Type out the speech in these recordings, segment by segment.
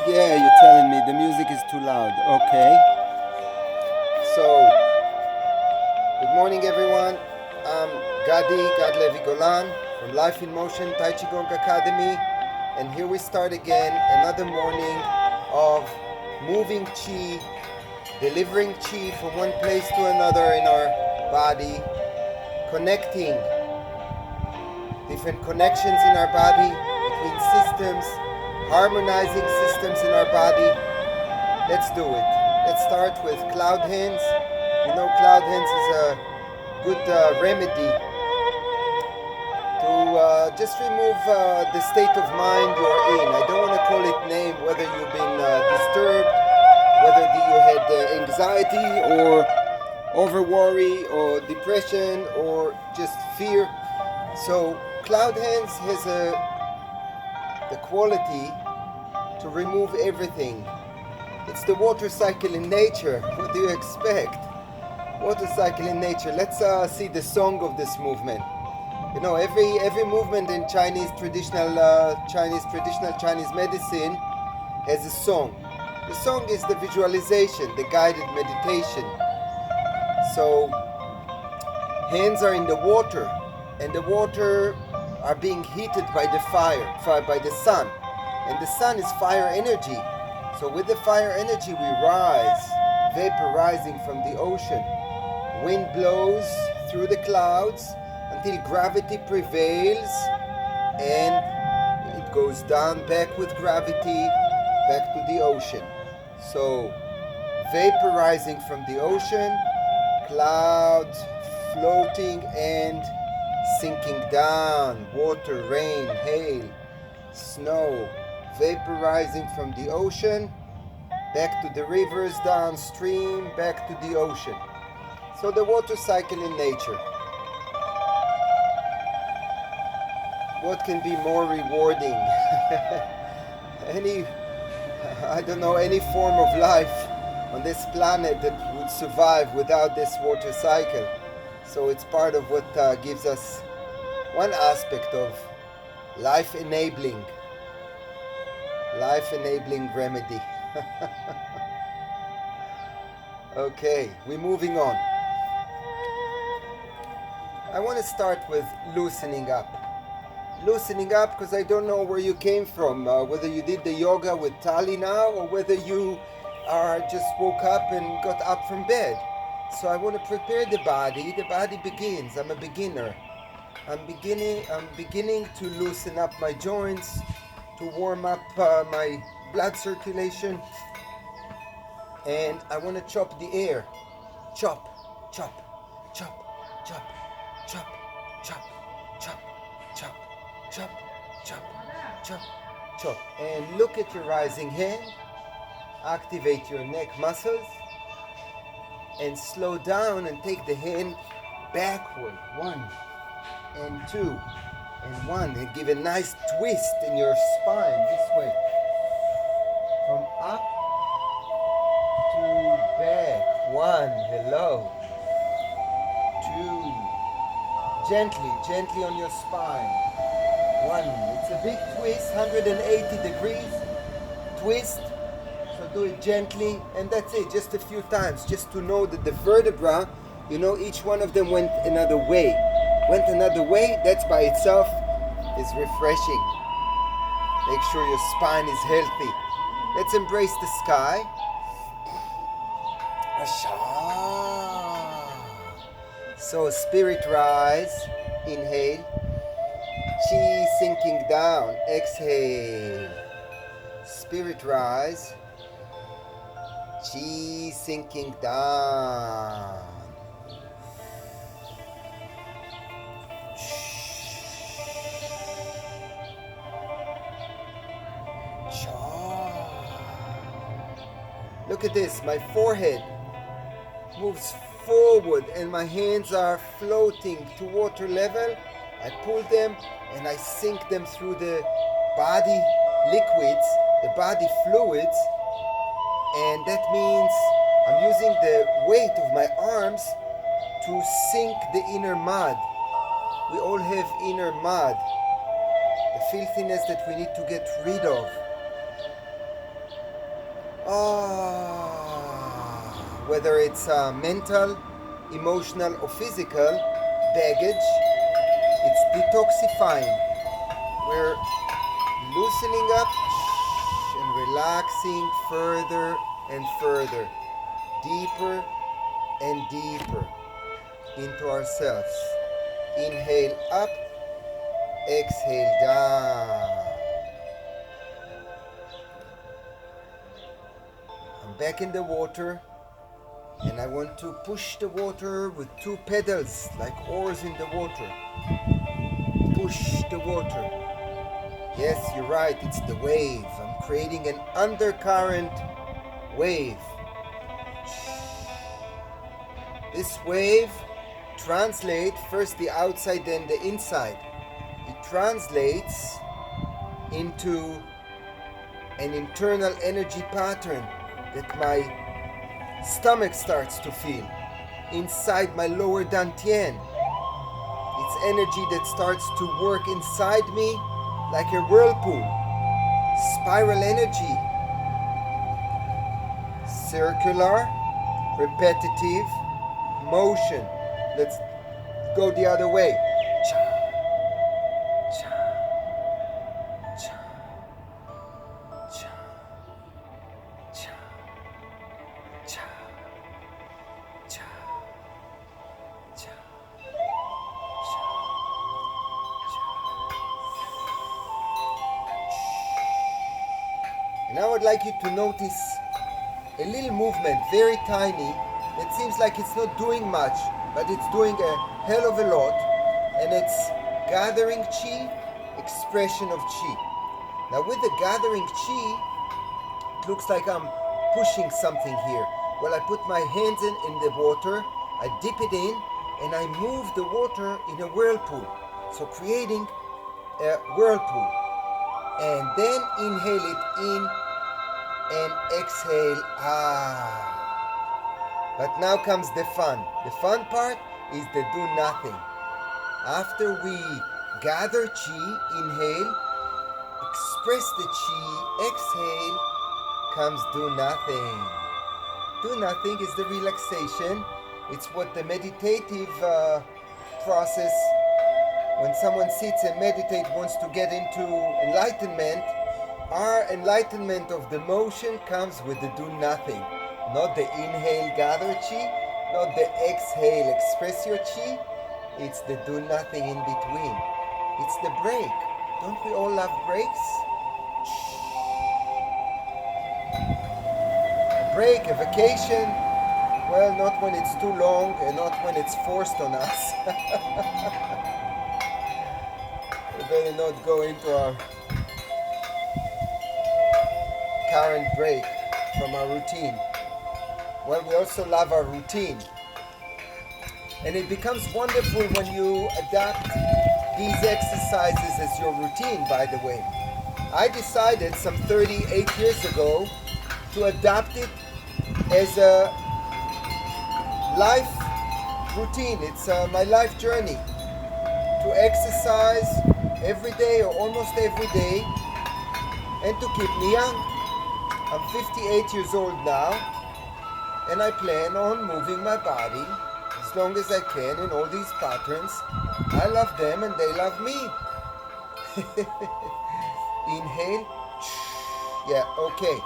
Yeah, you're telling me the music is too loud. Okay. So, good morning, everyone. I'm Gad Levy Golan from Life in Motion Tai Chi Gong Academy. And here we start again, another morning of moving Chi, delivering Chi from one place to another in our body, connecting different connections in our body between systems, harmonizing systems in our body. Let's do it. Let's start with cloud hands. You know, cloud hands is a good remedy to just remove the state of mind you're in. I don't want to call it name, whether you've been disturbed, whether you had anxiety or over worry or depression or just fear. So cloud hands has the quality to remove everything. It's the water cycle in nature. What do you expect? Water cycle in nature. Let's see the song of this movement. You know, every movement in traditional Chinese medicine has a song. The song is the visualization, the guided meditation. So hands are in the water, and the water are being heated by the fire by the sun, and the sun is fire energy. So with the fire energy we rise, vaporizing from the ocean. Wind blows through the clouds until gravity prevails, and it goes down back with gravity, back to the ocean. So vaporizing from the ocean, clouds floating and sinking down, water, rain, hail, snow, vaporizing from the ocean, back to the rivers, downstream, back to the ocean. So the water cycle in nature. What can be more rewarding? any form of life on this planet that would survive without this water cycle. So it's part of what gives us one aspect of life enabling remedy. Okay, we're moving on. I want to start with loosening up. Loosening up because I don't know where you came from, whether you did the yoga with Tali now or whether you just woke up and got up from bed. So I want to prepare the body. The body begins. I'm a beginner. I'm beginning to loosen up my joints, to warm up my blood circulation, and I want to chop the air. Chop, chop, chop, chop, chop, chop, chop, chop, chop, chop, chop, chop. And look at your rising hand. Activate your neck muscles and slow down and take the hand backward. 1 and 2 and 1, and give a nice twist in your spine this way. From up to back. 1, hello. 2, gently on your spine. 1, it's a big twist, 180 degrees twist. So do it gently, and that's it, just a few times, just to know that the vertebra, you know, each one of them went another way. That by itself is refreshing. Make sure your spine is healthy. Let's embrace the sky. So spirit rise, inhale. Chi sinking down, exhale. Spirit rise. Chi sinking down. Look at this, my forehead moves forward and my hands are floating to water level. I pull them and I sink them through the body liquids, the body fluids, and that means I'm using the weight of my arms to sink the inner mud. We all have inner mud, the filthiness that we need to get rid of. Whether it's mental, emotional, or physical baggage, it's detoxifying. We're loosening up and relaxing further and further, deeper and deeper into ourselves. Inhale up, exhale down. I'm back in the water, and I want to push the water with two pedals like oars in the water. Push the water. Yes, you're right, it's the wave. I'm creating an undercurrent wave. This wave translates first the outside, then the inside. It translates into an internal energy pattern that my stomach starts to feel inside my lower dantian. It's energy that starts to work inside me like a whirlpool, spiral energy, circular, repetitive motion. Let's go the other way. Cha, cha, cha, cha, cha, cha, cha, cha. And I would like you to notice a little movement, very tiny, that seems like it's not doing much, but it's doing a hell of a lot, and it's gathering chi, expression of chi. Now with the gathering chi, it looks like I'm pushing something here. Well, I put my hands in the water, I dip it in, and I move the water in a whirlpool. So creating a whirlpool. And then inhale it in and exhale out. But now comes the fun. The fun part is the do nothing. After we gather chi, inhale, express the chi, exhale, comes do nothing. Do nothing is the relaxation. It's what the meditative process, when someone sits and meditates, wants to get into enlightenment. Our enlightenment of the motion comes with the do nothing. Not the inhale, gather chi, not the exhale, express your chi. It's the do nothing in between. It's the break. Don't we all love breaks? A break, a vacation. Well, not when it's too long and not when it's forced on us. We better not go into our current break from our routine. Well, we also love our routine. And it becomes wonderful when you adapt these exercises as your routine, by the way. I decided some 38 years ago to adapt it as a life routine. It's my life journey. To exercise every day or almost every day and to keep me young. I'm 58 years old now, and I plan on moving my body as long as I can in all these patterns. I love them and they love me. Inhale. Yeah, okay.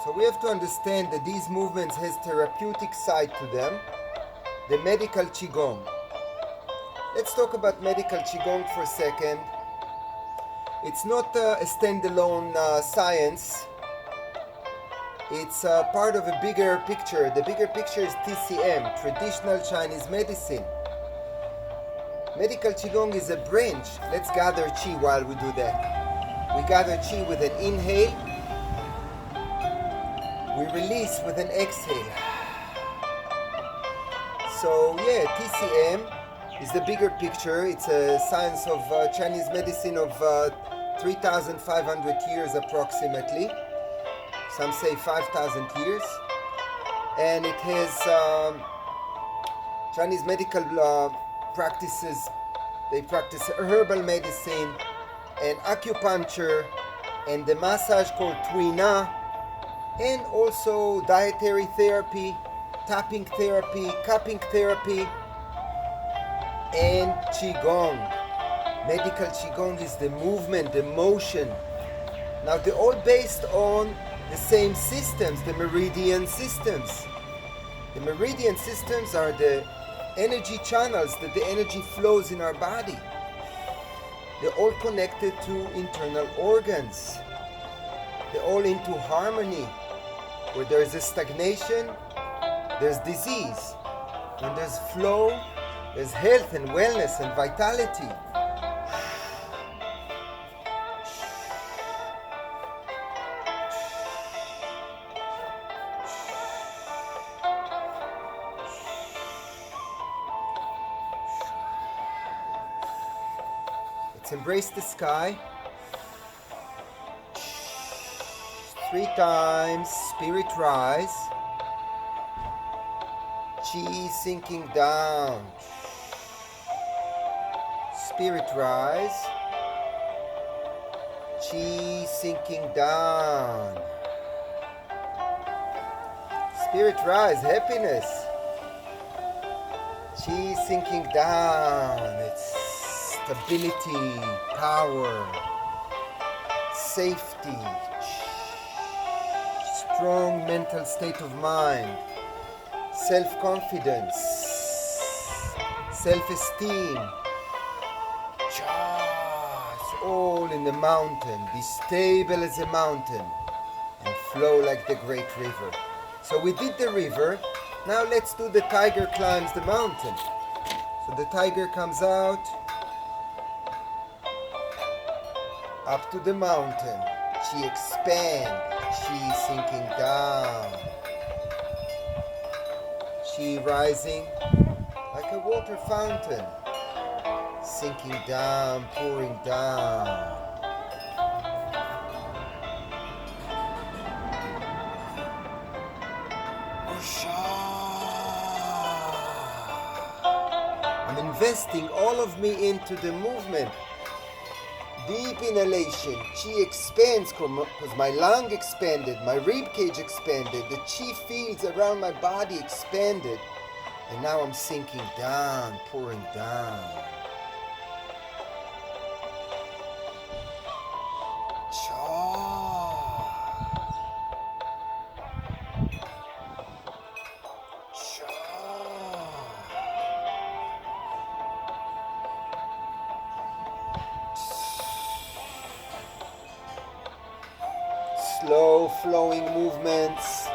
So we have to understand that these movements has therapeutic side to them. The medical Qigong. Let's talk about medical Qigong for a second. It's not a standalone science. It's part of a bigger picture. The bigger picture is TCM, Traditional Chinese Medicine. Medical Qigong is a branch. Let's gather Qi while we do that. We gather Qi with an inhale. We release with an exhale. So yeah, TCM is the bigger picture. It's a science of Chinese medicine of 3,500 years approximately. Some say 5,000 years. And it has Chinese medical practices, they practice herbal medicine and acupuncture and the massage called Tuina, and also dietary therapy, tapping therapy, cupping therapy, and Qigong. Medical Qigong is the movement, the motion. Now they're all based on the same systems, the meridian systems. The meridian systems are the energy channels that the energy flows in our body. They're all connected to internal organs. They're all into harmony. Where there's a stagnation, there's disease. When there's flow, there's health and wellness and vitality. Let's embrace the sky. 3 times, spirit rise. Chi sinking down. Spirit rise. Chi sinking down. Spirit rise, happiness. Chi sinking down. It's stability, power, safety, strong mental state of mind, self-confidence, self-esteem. It's all in the mountain. Be stable as a mountain and flow like the great river. So we did the river. Now let's do the tiger climbs the mountain. So the tiger comes out up to the mountain. Chi expand. Chi sinking down. Chi rising like a water fountain. Sinking down, pouring down. I'm investing all of me into the movement. Deep inhalation, Chi expands because my lung expanded, my rib cage expanded, the Chi fields around my body expanded, and now I'm sinking down, pouring down. Slow flowing movements,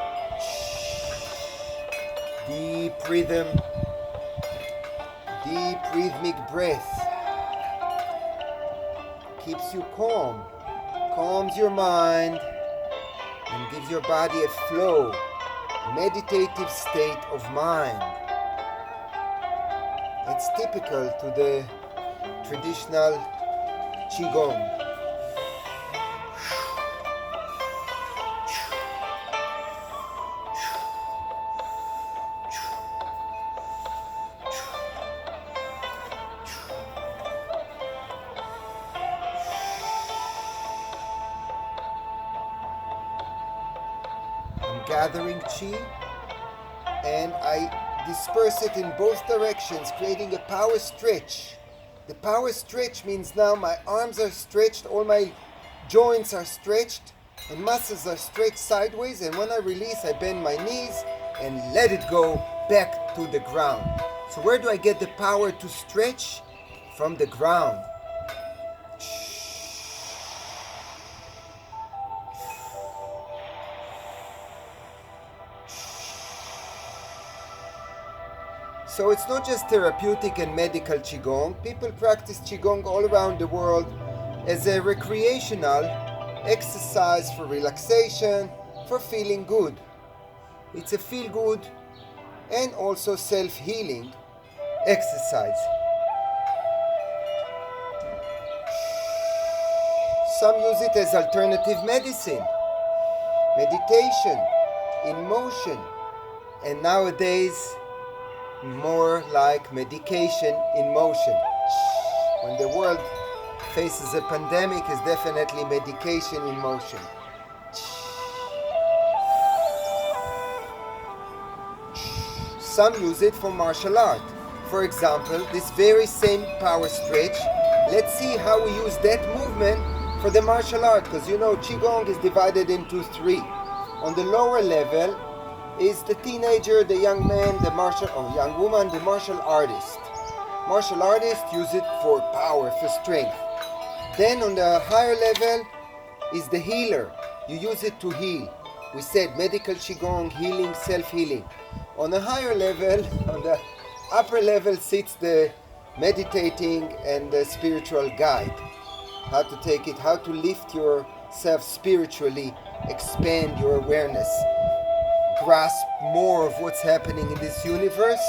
deep rhythm, deep rhythmic breath. Keeps you calm, calms your mind, and gives your body a flow, meditative state of mind. It's typical to the traditional Qigong. Gathering Chi, and I disperse it in both directions, creating a power stretch. The power stretch means now my arms are stretched, all my joints are stretched, and muscles are stretched sideways, and when I release, I bend my knees and let it go back to the ground. So where do I get the power to stretch? From the ground. So it's not just therapeutic and medical Qigong. People practice Qigong all around the world as a recreational exercise for relaxation, for feeling good. It's a feel-good and also self-healing exercise. Some use it as alternative medicine, meditation, in motion, and nowadays more like medication in motion. When the world faces a pandemic, it's definitely medication in motion. Some use it for martial art. For example, this very same power stretch, let's see how we use that movement for the martial art, because you know Qigong is divided into three. On the lower level is the teenager, the young man, young woman, the martial artist. Martial artists use it for power, for strength. Then on the higher level is the healer. You use it to heal. We said medical Qigong, healing, self-healing. On a higher level, on the upper level sits the meditating and the spiritual guide. How to take it, how to lift yourself spiritually, expand your awareness, grasp more of what's happening in this universe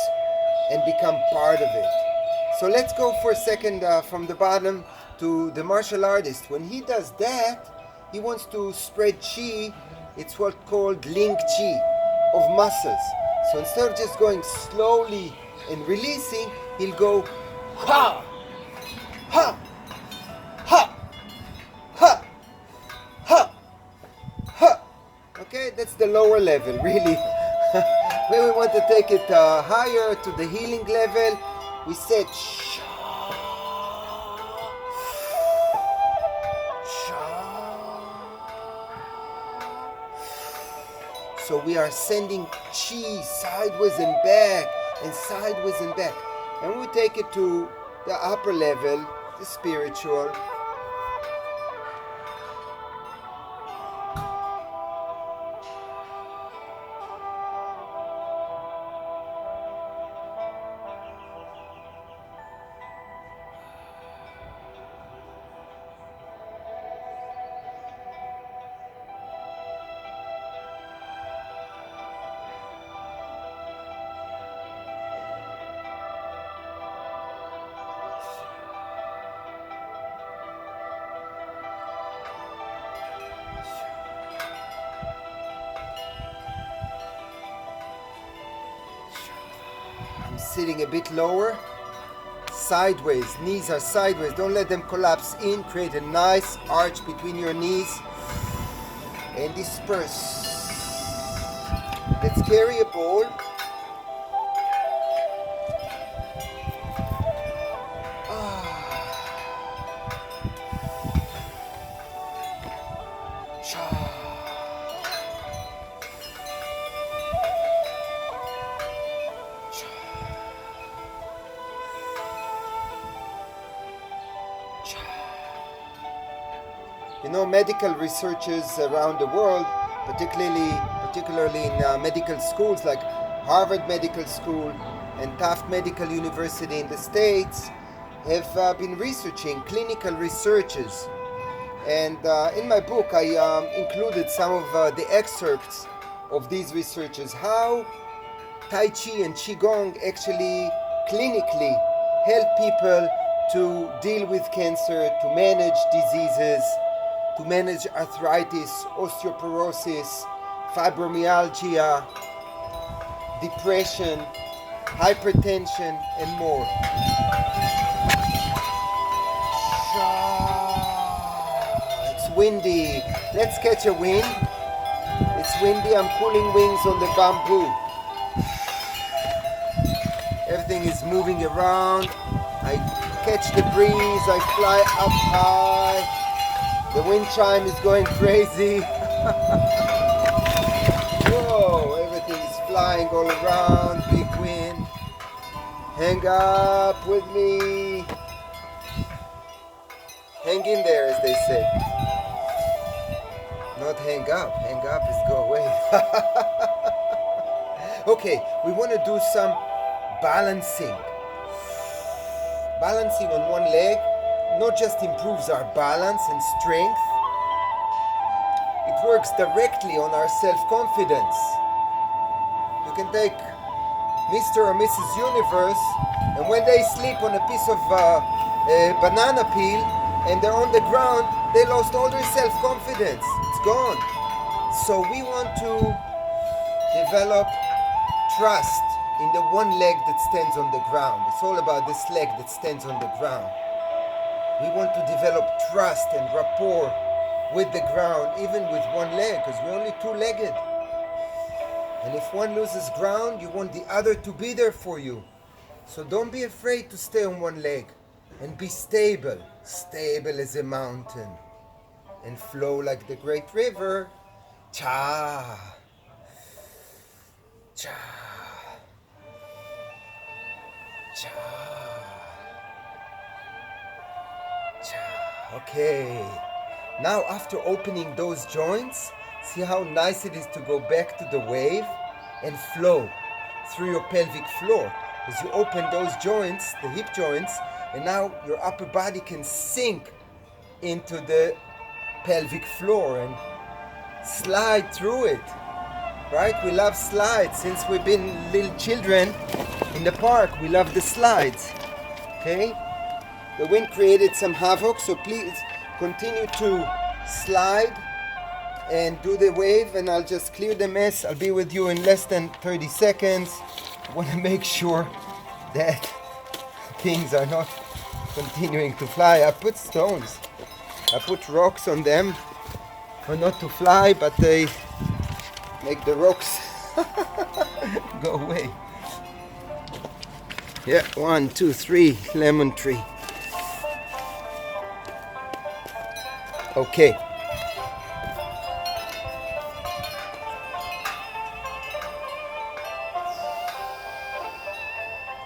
and become part of it. So let's go for a second from the bottom to the martial artist. When he does that, he wants to spread chi. It's what's called link chi of muscles. So instead of just going slowly and releasing, he'll go ha, ha, ha, ha, ha, ha. Okay, that's the lower level, really. When we want to take it higher to the healing level, we said sha, sha. So we are sending chi sideways and back, and sideways and back. And we take it to the upper level, the spiritual. Sitting a bit lower, sideways, knees are sideways, don't let them collapse in, create a nice arch between your knees and disperse. Let's carry a bowl. You know, medical researchers around the world, particularly in medical schools like Harvard Medical School and Taft Medical University in the States, have been researching clinical researches. And in my book, I included some of the excerpts of these researches, how Tai Chi and Qigong actually clinically help people to deal with cancer, to manage diseases, to manage arthritis, osteoporosis, fibromyalgia, depression, hypertension, and more. It's windy. Let's catch a wind. It's windy. I'm cooling wings on the bamboo. Everything is moving around. I catch the breeze. I fly up high. The wind chime is going crazy. Whoa, everything is flying all around. Big wind. Hang up with me. Hang in there, as they say. Not hang up. Hang up is go away. Okay, we want to do some balancing. Balancing on one leg not just improves our balance and strength, it works directly on our self-confidence. You can take Mr. or Mrs. Universe, and when they sleep on a piece of a banana peel and they're on the ground, they lost all their self-confidence. It's gone. So we want to develop trust, in the one leg that stands on the ground. It's all about this leg that stands on the ground. We want to develop trust and rapport with the ground, even with one leg, because we're only two-legged. And if one loses ground, you want the other to be there for you. So don't be afraid to stay on one leg and be stable, stable as a mountain, and flow like the great river. Cha, cha, cha, cha. Okay. Now after opening those joints, see how nice it is to go back to the wave and flow through your pelvic floor. As you open those joints, the hip joints, and now your upper body can sink into the pelvic floor and slide through it. Right? We love slides. Since we've been little children in the park, we love the slides. Okay? The wind created some havoc, so please continue to slide and do the wave, and I'll just clear the mess. I'll be with you in less than 30 seconds. I want to make sure that things are not continuing to fly. I put stones, I put rocks on them for not to fly, but they make the rocks go away. Yeah, 1, 2, 3, lemon tree. Okay.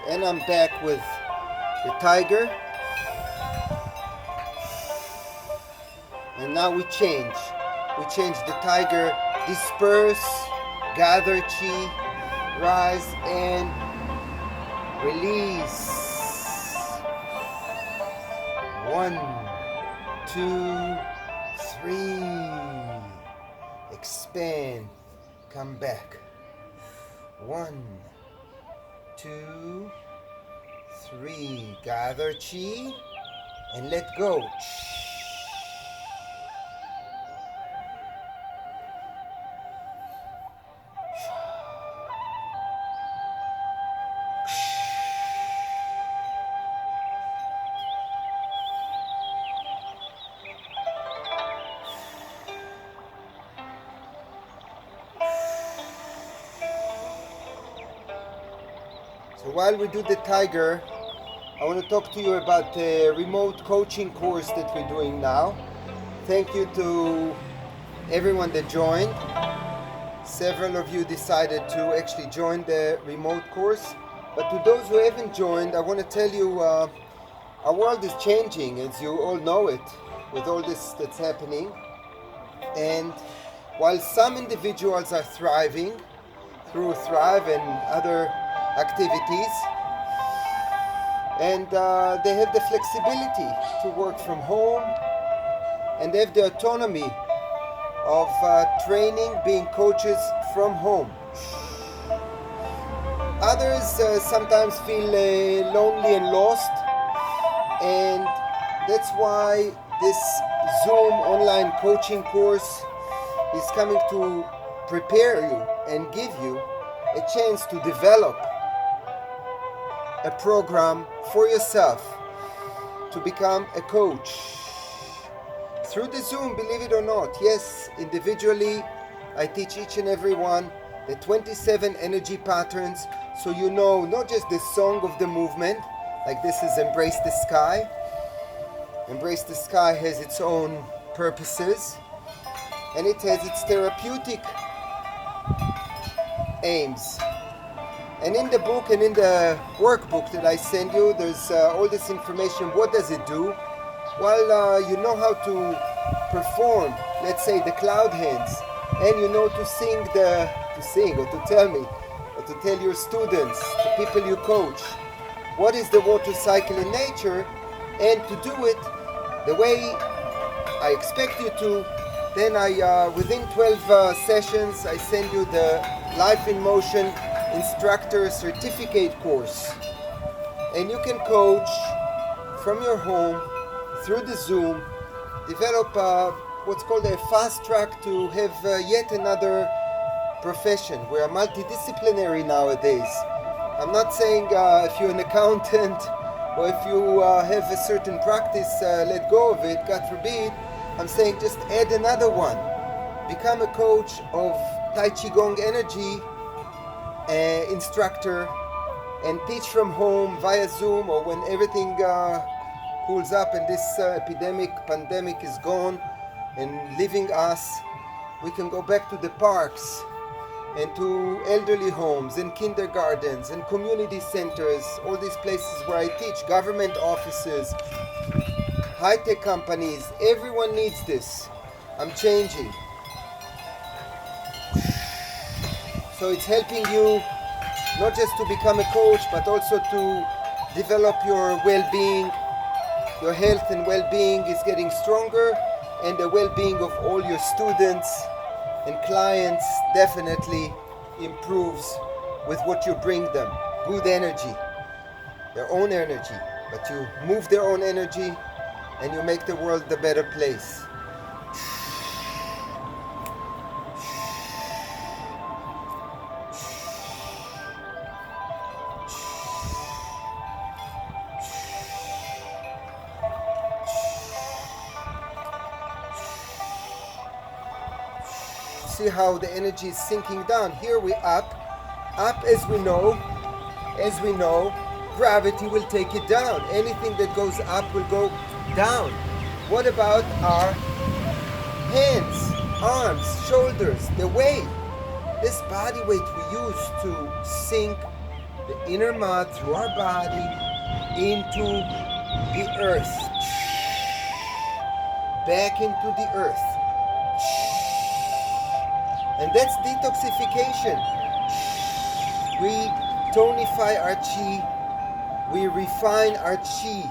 And I'm back with the tiger. And now we change. We change the tiger, disperse, gather chi, rise and release. 1, 2, 3. Expand. Come back. 1, 2, 3. Gather chi and let go. So while we do the tiger, I want to talk to you about the remote coaching course that we're doing now. Thank you to everyone that joined. Several of you decided to actually join the remote course. But to those who haven't joined, I want to tell you our world is changing, as you all know it, with all this that's happening. And while some individuals are thriving through Thrive and other activities, and they have the flexibility to work from home, and they have the autonomy of training, being coaches from home. Others sometimes feel lonely and lost, and that's why this Zoom online coaching course is coming to prepare you and give you a chance to develop a program for yourself to become a coach. Through the Zoom, believe it or not, yes, individually, I teach each and every one the 27 energy patterns, so you know not just the song of the movement, like this is Embrace the Sky. Embrace the Sky has its own purposes, and it has its therapeutic aims. And in the book and in the workbook that I send you, there's all this information. What does it do? Well, you know how to perform, let's say, the cloud hands, and you know to sing or to tell me, or to tell your students, the people you coach, what is the water cycle in nature, and to do it the way I expect you to. Then within 12 sessions, I send you the Life in Motion Instructor Certificate course. And you can coach from your home, through the Zoom, develop what's called a fast track to have yet another profession. We are multidisciplinary nowadays. I'm not saying if you're an accountant or if you have a certain practice, let go of it, God forbid. I'm saying just add another one. Become a coach of Tai Chi Gong energy instructor and teach from home via Zoom, or when everything cools up and this pandemic is gone and leaving us, we can go back to the parks and to elderly homes and kindergartens and community centers, all these places where I teach, government offices, high-tech companies. Everyone needs this. I'm changing. So it's helping you not just to become a coach, but also to develop your well-being. Your health and well-being is getting stronger, and the well-being of all your students and clients definitely improves with what you bring them. Good energy, their own energy, but you move their own energy and you make the world a better place. See how the energy is sinking down. Here we up as we know, gravity will take it down. Anything that goes up will go down. What about our hands, arms, shoulders, the weight? This body weight we use to sink the inner mud through our body into the earth. Back into the earth. And that's detoxification. We tonify our chi. We refine our chi.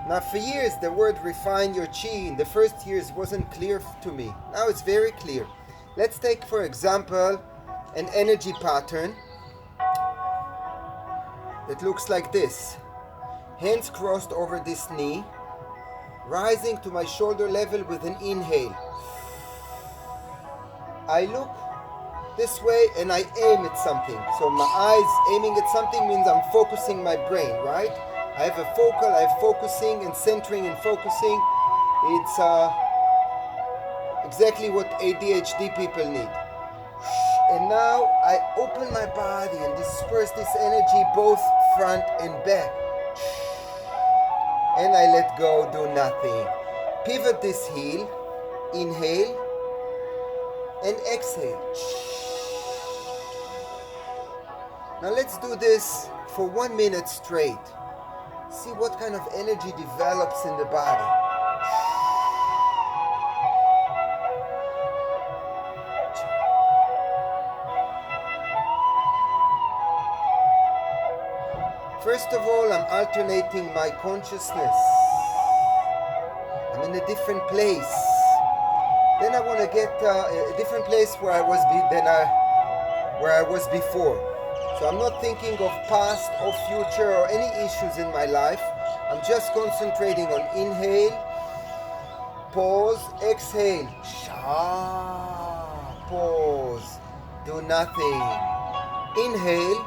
Now for years the word refine your chi in the first years wasn't clear to me. Now it's very clear. Let's take for example an energy pattern that looks like this. Hands crossed over this knee, rising to my shoulder level with an inhale. I look this way and I aim at something. So my eyes aiming at something means I'm focusing my brain, right? I have a focal, I have focusing and centering and focusing. It's exactly what ADHD people need. And now I open my body and disperse this energy both front and back. And I let go, do nothing. Pivot this heel, inhale, and exhale. Now let's do this for 1 minute straight. See what kind of energy develops in the body. First of all, I'm alternating my consciousness. I'm in a different place. Then I want to get a different place where I was before. So I'm not thinking of past or future or any issues in my life. I'm just concentrating on inhale, pause, exhale. Pause, do nothing. Inhale,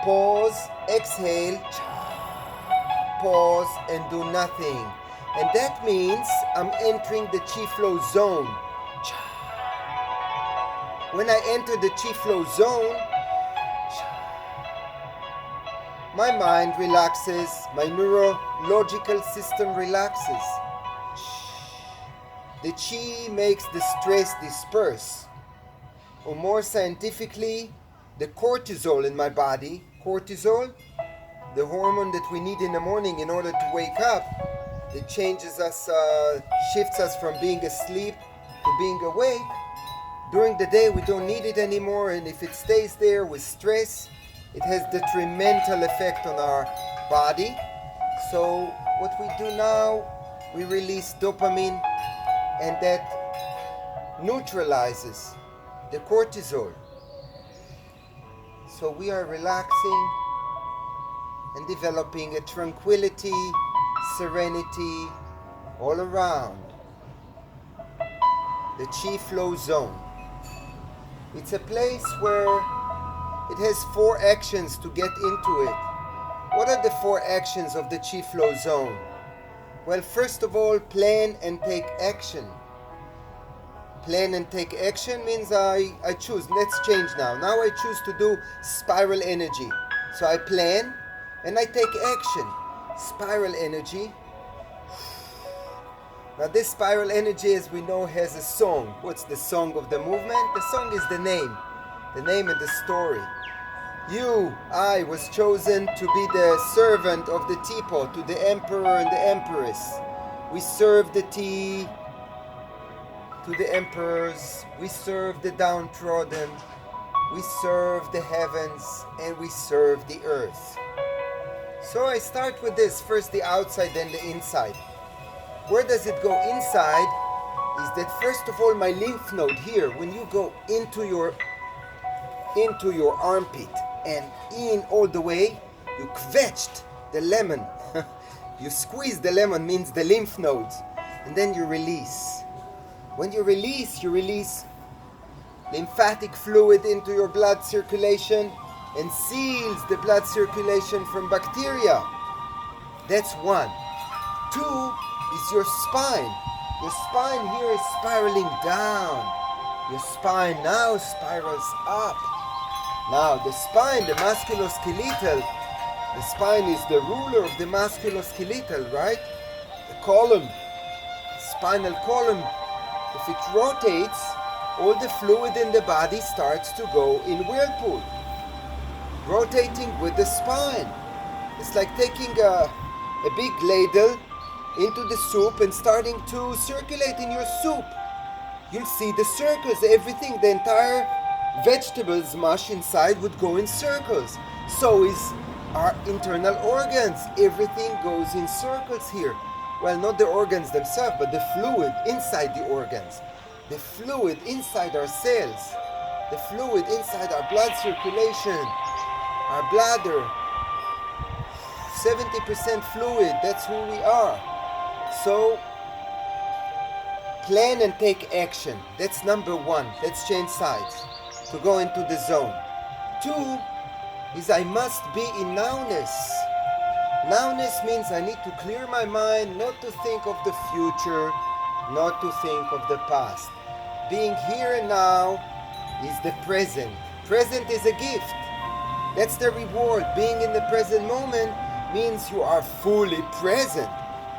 pause, exhale, pause, and do nothing. And that means I'm entering the chi flow zone. When I enter the chi flow zone, my mind relaxes, my neurological system relaxes. The chi makes the stress disperse. Or more scientifically, the cortisol in my body, cortisol, the hormone that we need in the morning in order to wake up, it changes us, shifts us from being asleep to being awake. During the day we don't need it anymore, and if it stays there with stress, it has detrimental effect on our body. So what we do now, we release dopamine, and that neutralizes the cortisol. So we are relaxing and developing a tranquility, serenity all around. The chi flow zone. It's a place where It has 4 actions to get into it. What are the 4 actions of the chi flow zone? Well, first of all, plan and take action. Plan and take action means I choose. Let's change now. Now I choose to do spiral energy. So I plan and I take action. Spiral energy. Now this spiral energy, as we know, has a song. What's the song of the movement? The song is the name and the story. I was chosen to be the servant of the teapot to the emperor and the empress. We serve the tea to the emperors, we serve the downtrodden, we serve the heavens, and we serve the earth. So I start with this, first the outside, then the inside. Where does it go inside? Is that first of all my lymph node here, when you go into your armpit and in all the way, you kvetched the lemon. You squeeze the lemon, means the lymph nodes, and then you release. When you release lymphatic fluid into your blood circulation and seals the blood circulation from bacteria. That's 1. 2 is your spine. Your spine here is spiraling down. Your spine now spirals up. Now the spine, the musculoskeletal, the spine is the ruler of the musculoskeletal, right? The column, spinal column. If it rotates, all the fluid in the body starts to go in whirlpool, rotating with the spine. It's like taking a big ladle into the soup and starting to circulate in your soup. You'll see the circles, everything, the entire vegetables mush inside would go in circles. So is our internal organs. Everything goes in circles here. Well, not the organs themselves, but the fluid inside the organs. The fluid inside our cells. The fluid inside our blood circulation. Our bladder. 70% fluid, that's who we are. So, plan and take action. That's number 1. Let's change sides to go into the zone. 2 is I must be in nowness. Nowness means I need to clear my mind, not to think of the future, not to think of the past. Being here and now is the present. Present is a gift. That's the reward. Being in the present moment means you are fully present,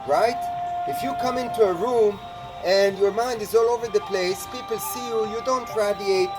right? If you come into a room and your mind is all over the place, people see you, you don't radiate